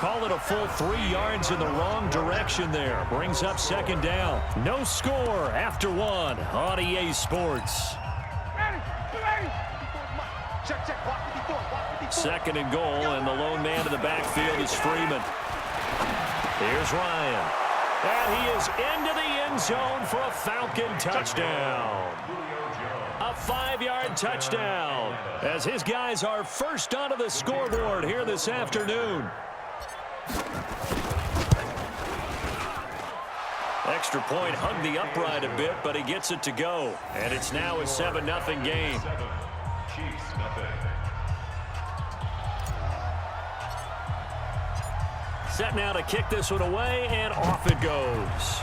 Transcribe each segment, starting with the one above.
Call it a full 3 yards in the wrong direction there. Brings up second down. No score after 1 on EA Sports. Second and goal, and the lone man in the backfield is Freeman. Here's Ryan. And he is into the end zone for a Falcon touchdown. A 5-yard touchdown as his guys are first onto the scoreboard here this afternoon. Extra point hung the upright a bit, but he gets it to go. And it's now a 7-0 game. Set now to kick this one away, and off it goes.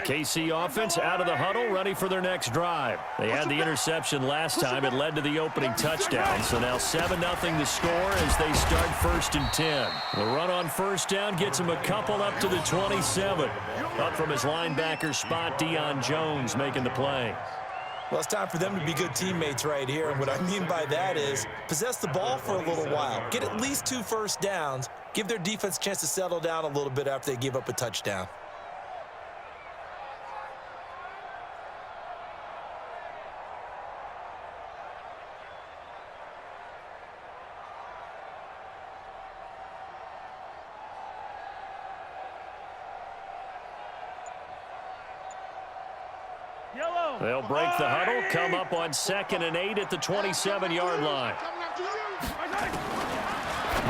KC offense out of the huddle, ready for their next drive. They had the interception last time. It led to the opening touchdown. So now 7-0 the score as they start 1st and 10. The run on first down gets him a couple up to the 27. Up from his linebacker spot, Deion Jones making the play. Well, it's time for them to be good teammates right here. And what I mean by that is possess the ball for a little while. Get at least 2 first downs. Give their defense a chance to settle down a little bit after they give up a touchdown. They'll break the huddle, come up on 2nd and 8 at the 27-yard line.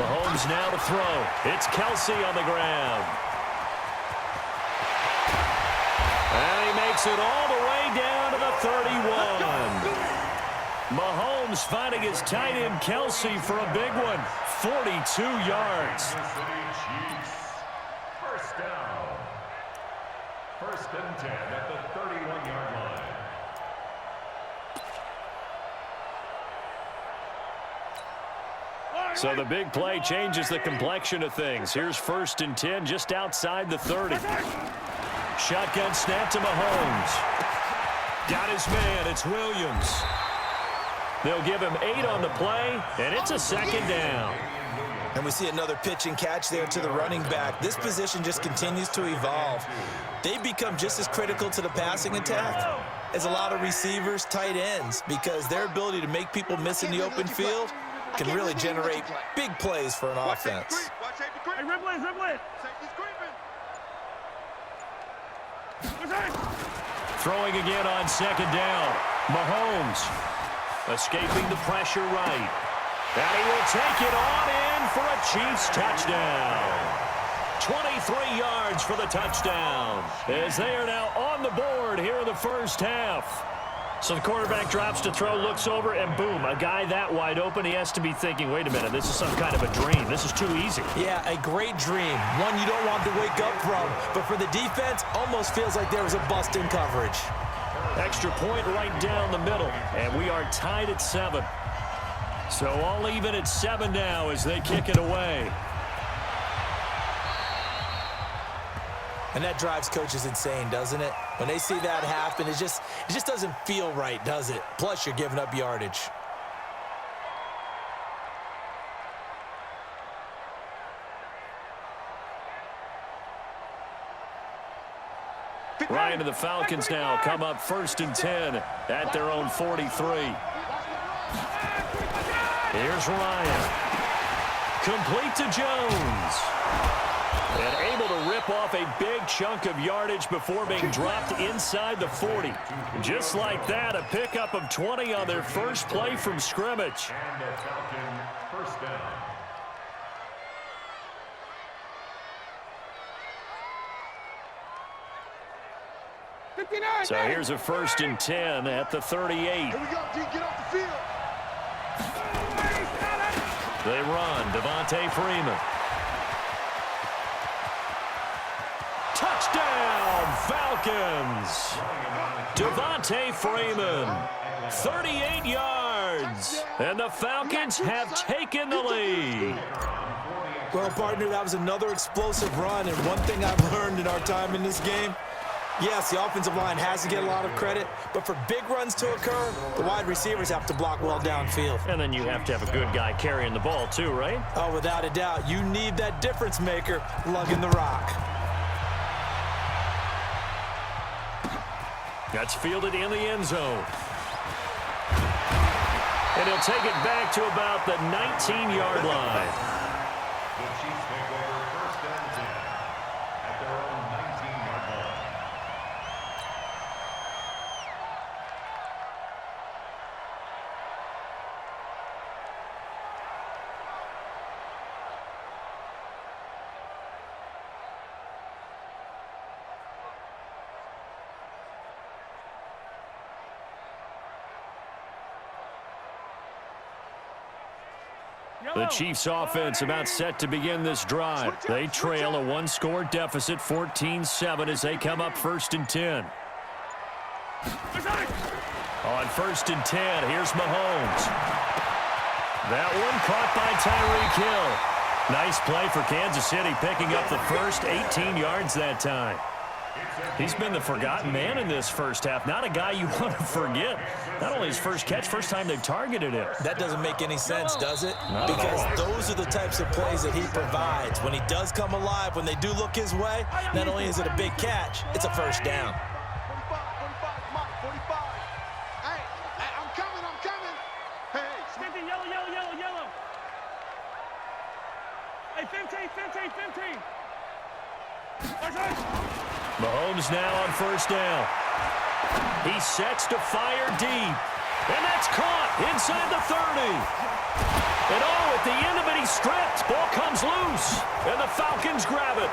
Mahomes now to throw. It's Kelsey on the ground. And he makes it all the way down to the 31. Mahomes finding his tight end Kelsey for a big one. 42 yards. First down. 1st and 10 at the 31-yard line. So the big play changes the complexion of things. Here's 1st and 10 just outside the 30. Shotgun snap to Mahomes. Got his man. It's Williams. They'll give him 8 on the play, and it's a 2nd down. And we see another pitch and catch there to the running back. This position just continues to evolve. They become just as critical to the passing attack as a lot of receivers, tight ends, because their ability to make people miss in the open field can really generate big plays for an offense. Throwing again on 2nd down. Mahomes escaping the pressure right. And he will take it on in for a Chiefs touchdown. 23 yards for the touchdown as they are now on the board here in the first half. So the quarterback drops to throw, looks over, and boom, a guy that wide open, he has to be thinking, wait a minute, this is some kind of a dream. This is too easy. Yeah, a great dream. One you don't want to wake up from. But for the defense, almost feels like there was a bust in coverage. Extra point right down the middle, and we are tied at 7. So all even at 7 now as they kick it away. And that drives coaches insane, doesn't it? When they see that happen, it just doesn't feel right, does it? Plus, you're giving up yardage. Ryan and the Falcons now come up 1st and 10 at their own 43. Here's Ryan. Complete to Jones. And able to rip off a big chunk of yardage before being dropped inside the 40. Just like that, a pickup of 20 on their first play from scrimmage. And the Falcon first down. So here's a 1st and 10 at the 38. Here we go, D, get off the field. They run. Devontae Freeman. Touchdown, Falcons. Devontae Freeman, 38 yards. And the Falcons have taken the lead. Well, partner, that was another explosive run, and one thing I've learned in our time in this game, yes, the offensive line has to get a lot of credit, but for big runs to occur, the wide receivers have to block well downfield. And then you have to have a good guy carrying the ball too, right? Oh, without a doubt. You need that difference maker lugging the rock. That's fielded in the end zone. And he'll take it back to about the 19-yard line. The Chiefs take over 1st and 10 at their own 19-yard line. The Chiefs offense about set to begin this drive. They trail a one-score deficit, 14-7, as they come up 1st and 10. On 1st and 10, here's Mahomes. That one caught by Tyreek Hill. Nice play for Kansas City, picking up the first 18 yards that time. He's been the forgotten man in this first half. Not a guy you want to forget. Not only his first catch, first time they've targeted him. That doesn't make any sense, does it? Not at all. Because those are the types of plays that he provides. When he does come alive, when they do look his way, not only is it a big catch, it's a first down. 45. Hey, I'm coming. Hey, Yellow. Hey, 15. Mahomes now on 1st down. He sets to fire deep. And that's caught inside the 30. And at the end of it, he's stripped. Ball comes loose. And the Falcons grab it.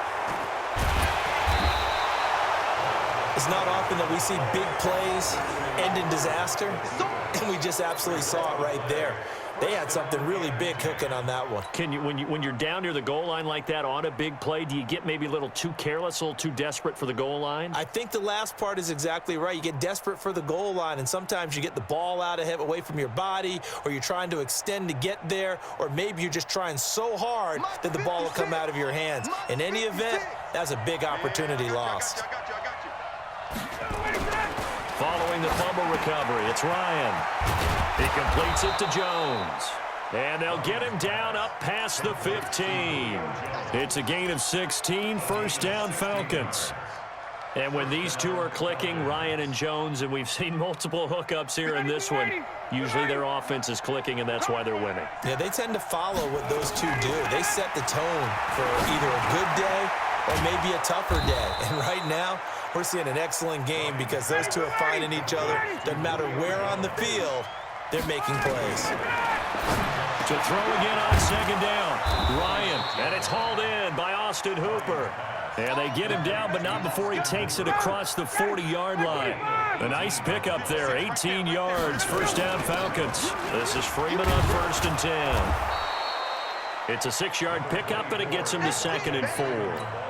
It's not often that we see big plays end in disaster, and we just absolutely saw it right there. They had something really big cooking on that one. Can you, when you're down near the goal line like that on a big play, do you get maybe a little too careless, a little too desperate for the goal line? I think the last part is exactly right. You get desperate for the goal line, and sometimes you get the ball out of him, away from your body, or you're trying to extend to get there, or maybe you're just trying so hard that the ball will come out of your hands. In any event, that's a big opportunity lost. Following the fumble recovery, it's Ryan. He completes it to Jones. And they'll get him down up past the 15. It's a gain of 16, 1st down Falcons. And when these two are clicking, Ryan and Jones, and we've seen multiple hookups here in this one, usually their offense is clicking, and that's why they're winning. Yeah, they tend to follow what those two do. They set the tone for either a good day or maybe a tougher day. And right now, we're seeing an excellent game because those two are finding each other. Doesn't matter where on the field, they're making plays. To throw again on 2nd down, Ryan, and it's hauled in by Austin Hooper. And they get him down, but not before he takes it across the 40-yard line. A nice pickup there, 18 yards, 1st down Falcons. This is Freeman on 1st and 10. It's a 6-yard pickup, and it gets him to 2nd and 4.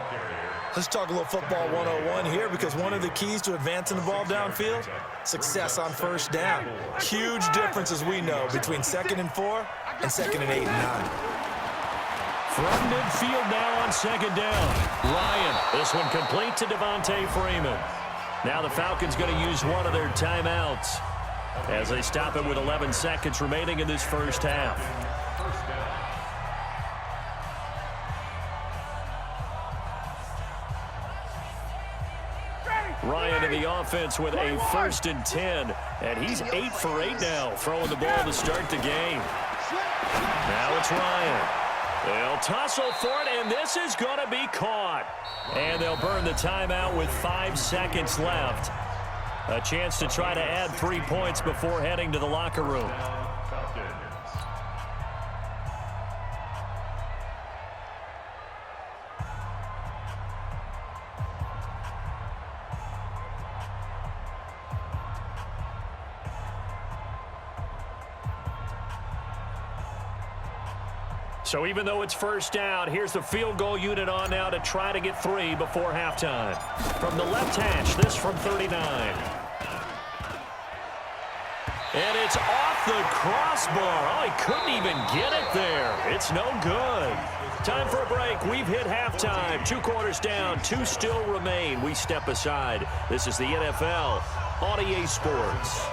Let's talk a little football 101 here, because one of the keys to advancing the ball downfield, success on 1st down. Huge difference, as we know, between 2nd and 4 and 2nd and 8 and 9. From midfield now on 2nd down. Ryan, this one complete to Devontae Freeman. Now the Falcons going to use one of their timeouts as they stop it with 11 seconds remaining in this first half. Ryan in the offense with a 1st and 10, and he's 8 for 8 now, throwing the ball to start the game. Now it's Ryan. They'll tussle for it, and this is going to be caught. And they'll burn the timeout with 5 seconds left. A chance to try to add 3 points before heading to the locker room. So even though it's first down, here's the field goal unit on now to try to get 3 before halftime. From the left hash, this from 39. And it's off the crossbar. Oh, he couldn't even get it there. It's no good. Time for a break. We've hit halftime. 2 quarters down, 2 still remain. We step aside. This is the NFL on EA Sports.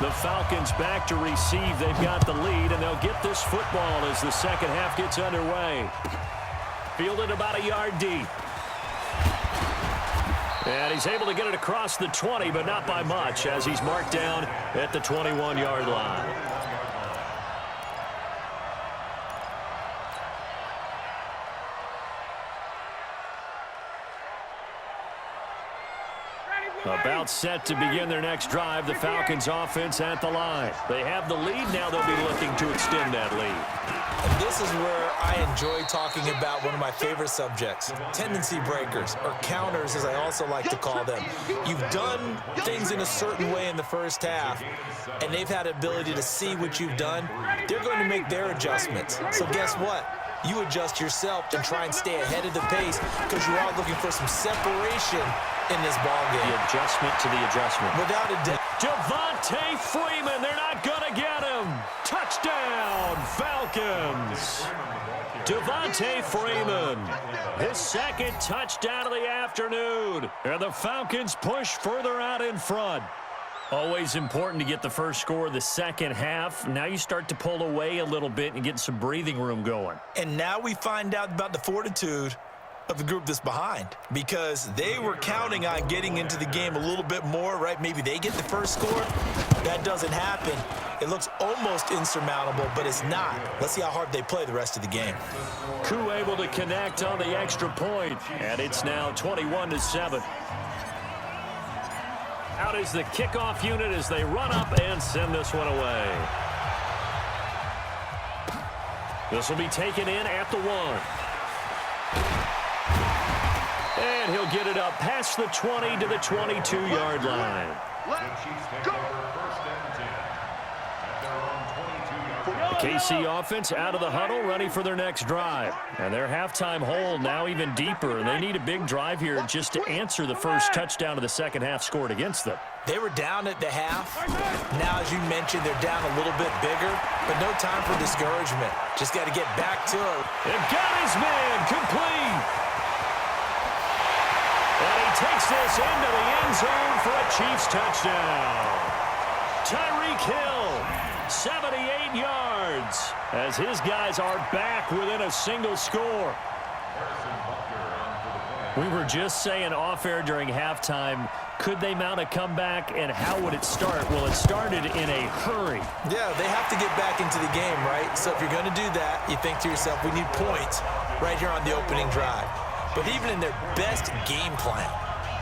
The Falcons back to receive. They've got the lead, and they'll get this football as the second half gets underway. Fielded about a yard deep. And he's able to get it across the 20, but not by much, as he's marked down at the 21-yard line. About set to begin their next drive, the Falcons offense at the line. They have the lead. Now they'll be looking to extend that lead. And this is where I enjoy talking about one of my favorite subjects, tendency breakers, or counters as I also like to call them. You've done things in a certain way in the first half, and they've had the ability to see what you've done. They're going to make their adjustments. So guess what? You adjust yourself and try and stay ahead of the pace because you are looking for some separation in this ballgame. The adjustment to the adjustment. Without a doubt. Devontae Freeman, they're not going to get him. Touchdown, Falcons. Devontae Freeman, his second touchdown of the afternoon. And the Falcons push further out in front. Always important to get the first score of the second half. Now you start to pull away a little bit and get some breathing room going. And now we find out about the fortitude of the group that's behind, because they were counting on getting into the game a little bit more, right? Maybe they get the first score. That doesn't happen. It looks almost insurmountable, but it's not. Let's see how hard they play the rest of the game. Koo able to connect on the extra point, and it's now 21-7. Out is the kickoff unit as they run up and send this one away. This will be taken in at the 1. And he'll get it up past the 20 to the 22-yard line. The KC offense out of the huddle, ready for their next drive. And their halftime hole now even deeper. They need a big drive here just to answer the first touchdown of the second half scored against them. They were down at the half. Now, as you mentioned, they're down a little bit bigger, but no time for discouragement. Just got to get back to it. And got his man complete. And he takes this into the end zone for a Chiefs touchdown. Tyreek Hill, 78 yards, as his guys are back within a single score. We were just saying off-air during halftime, could they mount a comeback, and how would it start? Well, it started in a hurry. Yeah, they have to get back into the game, right? So if you're going to do that, you think to yourself, we need points right here on the opening drive. But even in their best game plan,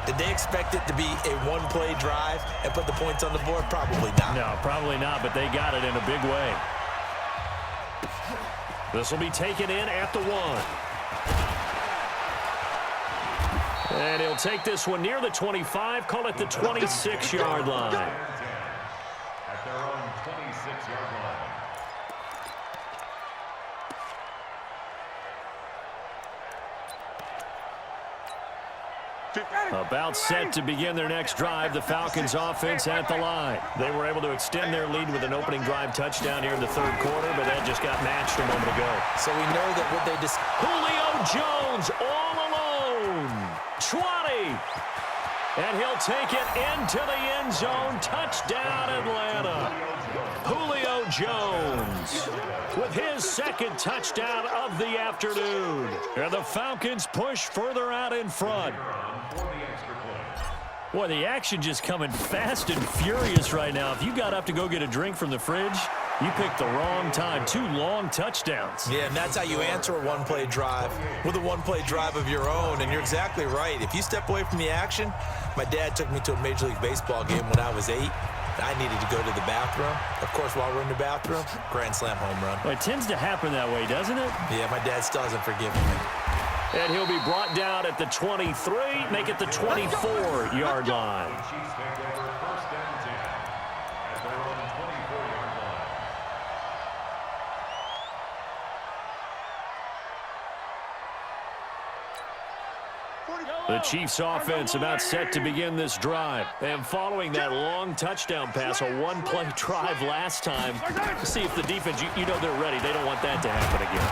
did they expect it to be a one-play drive and put the points on the board? Probably not. No, probably not, but they got it in a big way. This will be taken in at the 1. And he'll take this one near the 25, call it the 26-yard line. At their own 26-yard line. About set to begin their next drive, the Falcons offense at the line. They were able to extend their lead with an opening drive touchdown here in the third quarter, but that just got matched a moment ago. So we know that what they just... Julio Jones all alone. 20. And he'll take it into the end zone. Touchdown, Atlanta. Julio Jones with his second touchdown of the afternoon. And the Falcons push further out in front. Boy, the action just coming fast and furious right now. If you got up to go get a drink from the fridge, you picked the wrong time. 2 long touchdowns. Yeah, and that's how you answer a one-play drive with a one-play drive of your own. And you're exactly right. If you step away from the action, my dad took me to a Major League Baseball game when I was 8. I needed to go to the bathroom. Of course, while we're in the bathroom, grand slam home run. Well, it tends to happen that way, doesn't it? Yeah, my dad still hasn't forgiven me. And he'll be brought down at the 23, make it the 24-yard line. The Chiefs take over first and 10 at their own 24-yard line. The Chiefs offense about set to begin this drive. And following that long touchdown pass, a one-play drive last time, see if the defense, you know they're ready. They don't want that to happen again.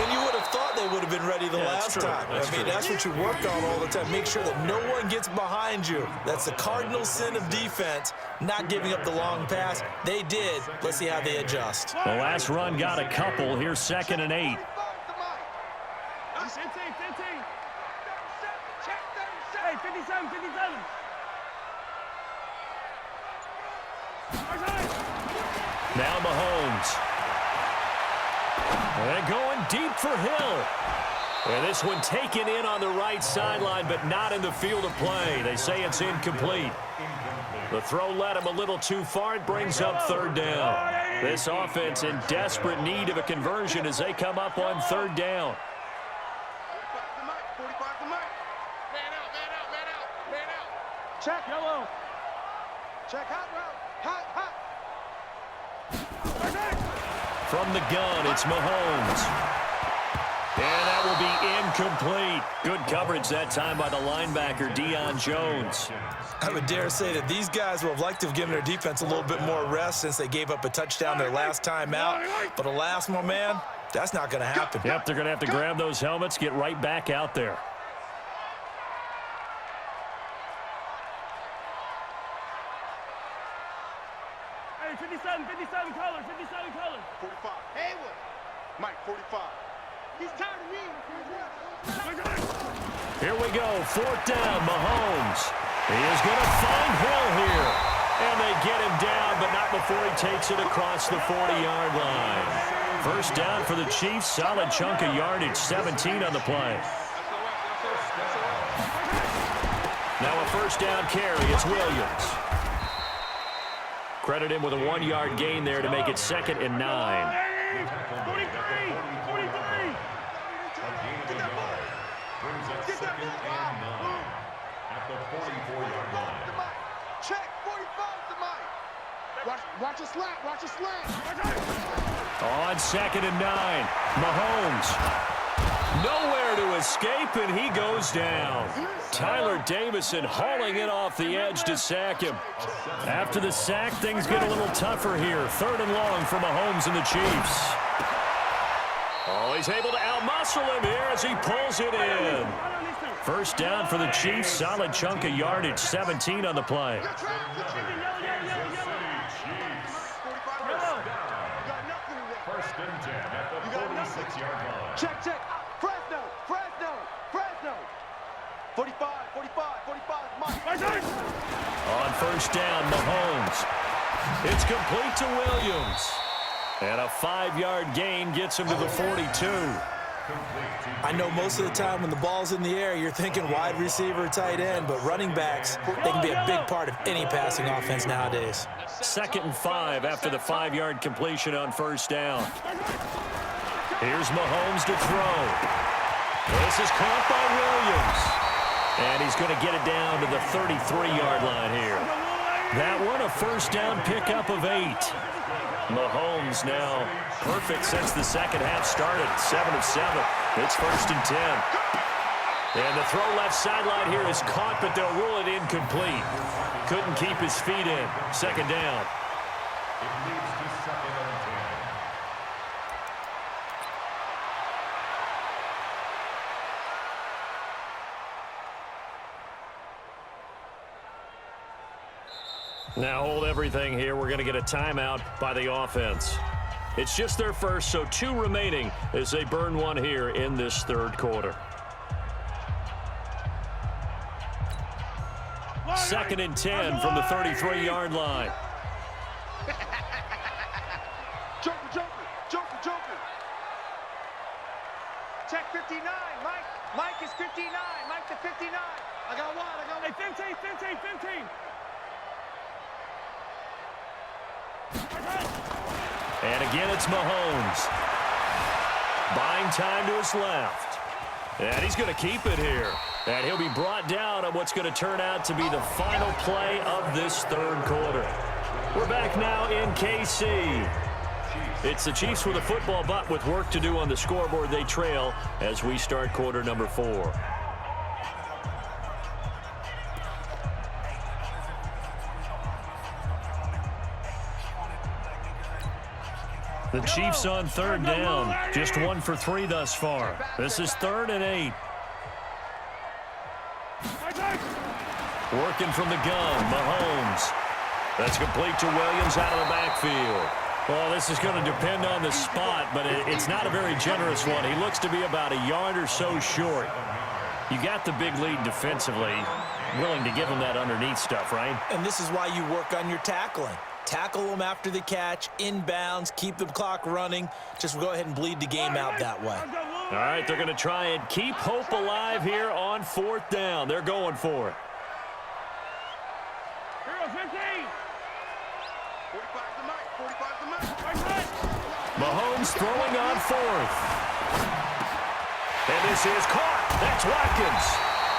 And you would have thought they would have been ready the last time. That's what you work on all the time. Make sure that no one gets behind you. That's the cardinal sin of defense, not giving up the long pass. They did. Let's see how they adjust. The last run got a couple. Here's 2nd and 8. 15. Hey, 57. Now Mahomes. And going deep for Hill. And this one taken in on the right sideline, but not in the field of play. They say it's incomplete. The throw led him a little too far. It brings up 3rd down. This offense in desperate need of a conversion as they come up on 3rd down. Check. Yellow. Check hot route. Hot. From the gun, it's Mahomes. And that will be incomplete. Good coverage that time by the linebacker, Deion Jones. I would dare say that these guys would have liked to have given their defense a little bit more rest since they gave up a touchdown their last time out. But alas, my man, that's not going to happen. Yep, they're going to have to grab those helmets, get right back out there. Hey, 57 colors. 45. Haywood. Mike, 45. He's tired of me. Here we go, 4th down, Mahomes. He is going to find Hill here. And they get him down, but not before he takes it across the 40-yard line. 1st down for the Chiefs, solid chunk of yardage, 17 on the play. Now a 1st down carry, it's Williams. Credit him with a 1-yard gain there to make it 2nd and 9. 43. Brings up 2nd and 9 at the 44-yard line. Check. 45 to Mike. Watch a slant. On 2nd and 9, Mahomes. Nowhere to escape, and he goes down. Tyler Davison hauling it off the edge to sack him. After the sack, things get a little tougher here. 3rd and long for Mahomes and the Chiefs. Oh, he's able to outmuscle him here as he pulls it in. 1st down for the Chiefs, solid chunk of yardage, 17 on the play. First and 10 at the 46-yard line. Check. Fresno. 45, Mike. On 1st down, Mahomes. It's complete to Williams. And a 5-yard gain gets him to the 42. I know most of the time when the ball's in the air, you're thinking wide receiver, tight end, but running backs, they can be a big part of any passing offense nowadays. 2nd and 5 after the 5-yard completion on 1st down. Here's Mahomes to throw. This is caught by Williams. And he's going to get it down to the 33-yard line here. That one, a 1st down pickup of 8. Mahomes now perfect since the 2nd half started. 7 of 7. It's 1st and 10. And the throw left sideline here is caught, but they'll rule it incomplete. Couldn't keep his feet in. 2nd down. It leads to 2nd and 10. Now hold everything here. We're going to get a timeout by the offense. It's just their first, so 2 remaining as they burn one here in this 3rd quarter. 2nd and 10 from the 33-yard line. Joker, Joker, Joker, Joker. Check 59, Mike. Mike is 59. Mike to 59. I got one. Hey, 15, 15, 15. And again, it's Mahomes. Buying time to his left. And he's going to keep it here. And he'll be brought down on what's going to turn out to be the final play of this third quarter. We're back now in KC. It's the Chiefs with a football, but with work to do on the scoreboard. They trail as we start quarter number 4. The Chiefs on 3rd down. Just 1 for 3 thus far. This is 3rd and 8. Working from the gun, Mahomes. That's complete to Williams out of the backfield. Well, this is going to depend on the spot, but it's not a very generous one. He looks to be about a yard or so short. You got the big lead defensively. Willing to give him that underneath stuff, right? And this is why you work on your tackling. Tackle them after the catch, inbounds, keep the clock running. Just go ahead and bleed the game out that way. All right, they're going to try and keep hope alive here on 4th down. They're going for it. 15. 45 to Mike. 45 to Mike. Mahomes throwing on 4th. And this is caught. That's Watkins.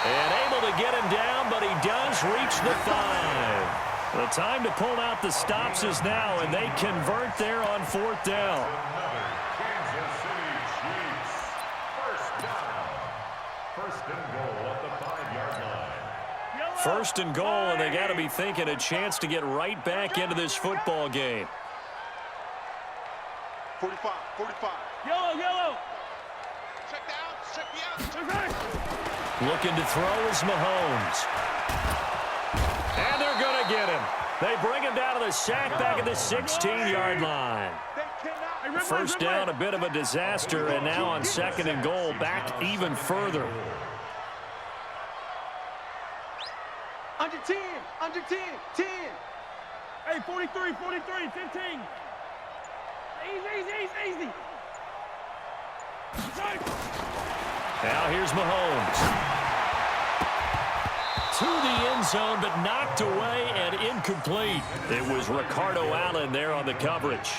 And able to get him down, but he does reach the 5. The time to pull out the stops is now, and they convert there on 4th down. Kansas City Chiefs. First down. First and goal at the 5-yard line. First and goal, and they got to be thinking a chance to get right back into this football game. 45, 45. Yellow. Check the outs, check the outs. Looking to throw is Mahomes. And they're going to get him. They bring him down to the sack back at the 16-yard line. First down, a bit of a disaster, and now on 2nd and goal, back even further. Under 10, 10. Hey, 43, 15. Easy. Now here's Mahomes. To the end zone, but knocked away and incomplete. It was Ricardo Allen there on the coverage.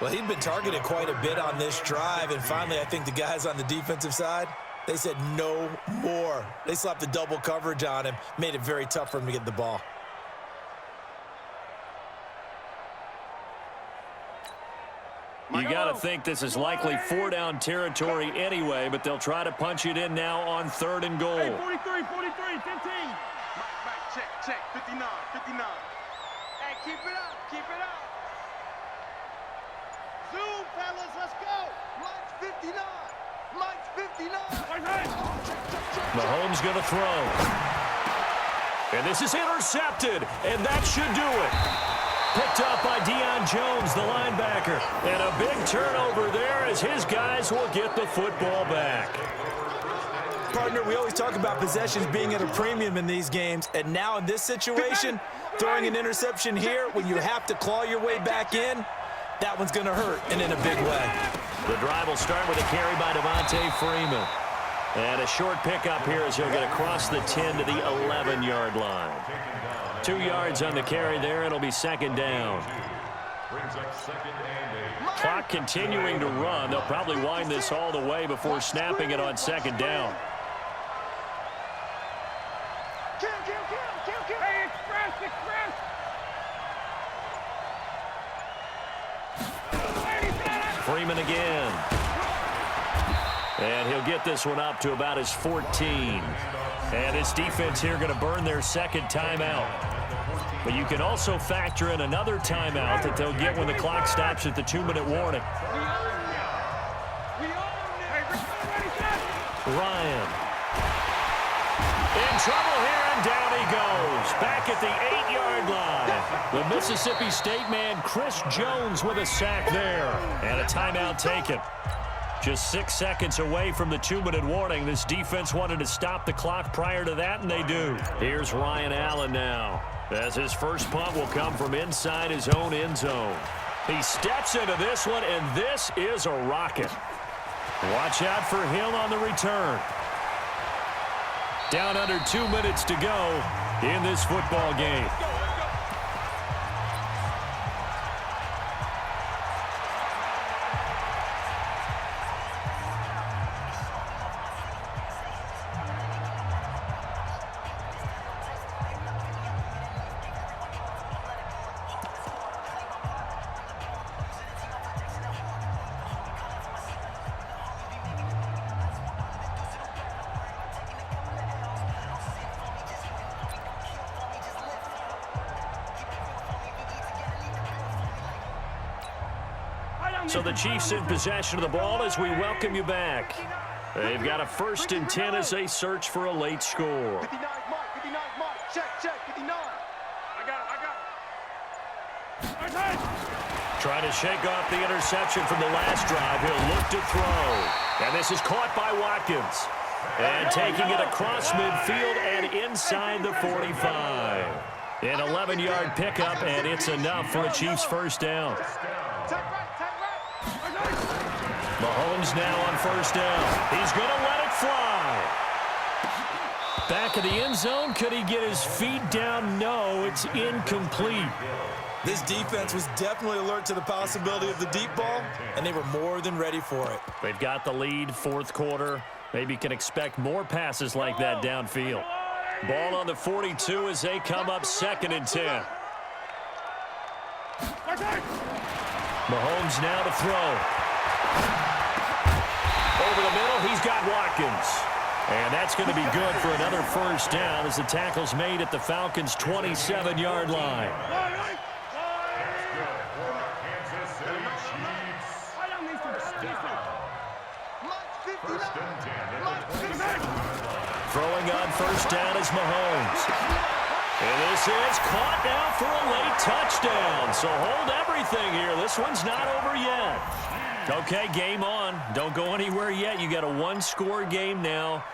Well, he'd been targeted quite a bit on this drive, and finally I think the guys on the defensive side, they said no more. They slapped the double coverage on him, made it very tough for him to get the ball. You got to think this is likely 4-down territory anyway, but they'll try to punch it in now on 3rd and goal. Hey, 43, 15. Mike, check, 59. Hey, keep it up. Zoom, fellas, let's go. Mike's 59. Mahomes going to throw. And this is intercepted, and that should do it. Picked up by Deion Jones, the linebacker. And a big turnover there as his guys will get the football back. Partner, we always talk about possessions being at a premium in these games, and now in this situation, throwing an interception here when you have to claw your way back in, that one's going to hurt, and in a big way. The drive will start with a carry by Devontae Freeman. And a short pickup here as he'll get across the 10 to the 11-yard line. 2 yards on the carry there. It'll be 2nd down. Brings up 2nd and 8. Clock continuing to run. They'll probably wind this all the way before snapping it on 2nd down. Kill. Hey, express. Freeman again. And he'll get this one up to about his 14. And his defense here going to burn their 2nd timeout. But you can also factor in another timeout that they'll get when the clock stops at the 2-minute warning. Ryan. In trouble here, and down he goes. Back at the 8-yard line. The Mississippi State man, Chris Jones, with a sack there. And a timeout taken. Just 6 seconds away from the 2-minute warning. This defense wanted to stop the clock prior to that, and they do. Here's Ryan Allen now, as his first punt will come from inside his own end zone. He steps into this one, and this is a rocket. Watch out for Hill on the return. Down under 2 minutes to go in this football game. So the Chiefs in possession of the ball as we welcome you back. They've got a 1st and 10 as they search for a late score. 59 mark, 59 mark. Check, 59. I got it. Trying to shake off the interception from the last drive. He'll look to throw. And this is caught by Watkins. And taking it across midfield and inside the 45. An 11-yard pickup, and it's enough for a Chiefs first down. Mahomes now on first down. He's going to let it fly. Back of the end zone. Could he get his feet down? No, it's incomplete. This defense was definitely alert to the possibility of the deep ball, and they were more than ready for it. They've got the lead, 4th quarter. Maybe can expect more passes like that downfield. Ball on the 42 as they come up 2nd and 10. Mahomes now to throw. Over the middle, he's got Watkins. And that's going to be good for another first down as the tackle's made at the Falcons' 27-yard line. Throwing on first down is Mahomes. And this is caught now for a late touchdown. So hold everything here. This one's not over yet. Okay, game on. Don't go anywhere yet. You got a 1-score game now.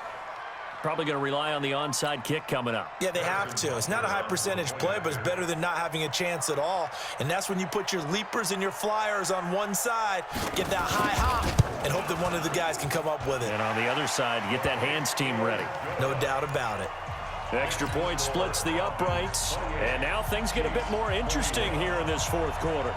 Probably going to rely on the onside kick coming up. Yeah, they have to. It's not a high percentage play, but it's better than not having a chance at all. And that's when you put your leapers and your flyers on one side, get that high hop, and hope that one of the guys can come up with it. And on the other side, get that hands team ready. No doubt about it. Extra point splits the uprights. And now things get a bit more interesting here in this 4th quarter.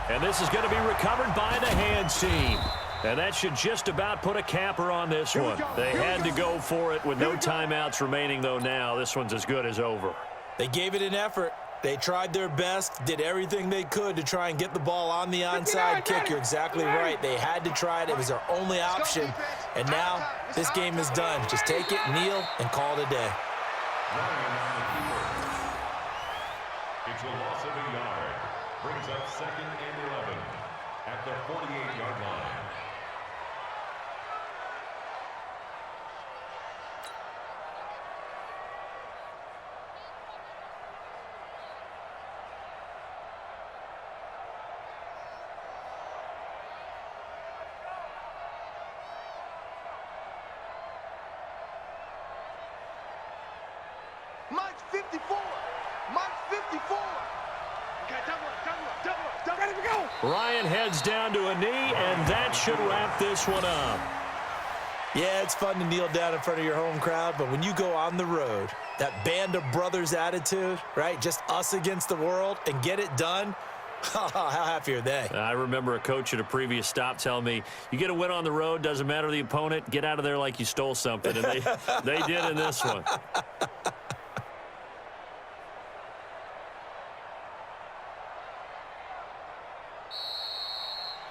And this is going to be recovered by the hands team. And that should just about put a capper on this one. They had to go for it with no timeouts remaining, though now. This one's as good as over. They gave it an effort. They tried their best, did everything they could to try and get the ball on the onside kick. You're exactly right. They had to try it. It was their only option. And now this game is done. Just take it, kneel, and call it a day. It's a loss of a yard. Brings up 2nd and 11 at the 48-yard line. Mike's 54. Mike's 54. Okay, double up. Ready to go. Ryan heads down to a knee, and that should wrap this one up. Yeah, it's fun to kneel down in front of your home crowd, but when you go on the road, that band of brothers attitude, right? Just us against the world and get it done. How happy are they? I remember a coach at a previous stop telling me, you get a win on the road, doesn't matter the opponent, get out of there like you stole something. And they did in this one.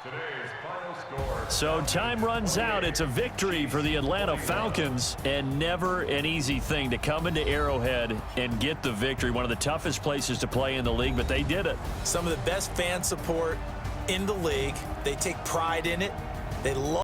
Today's final score. So time runs out. It's a victory for the Atlanta Falcons, and never an easy thing to come into Arrowhead and get the victory. One of the toughest places to play in the league, but they did it. Some of the best fan support in the league. They take pride in it. They love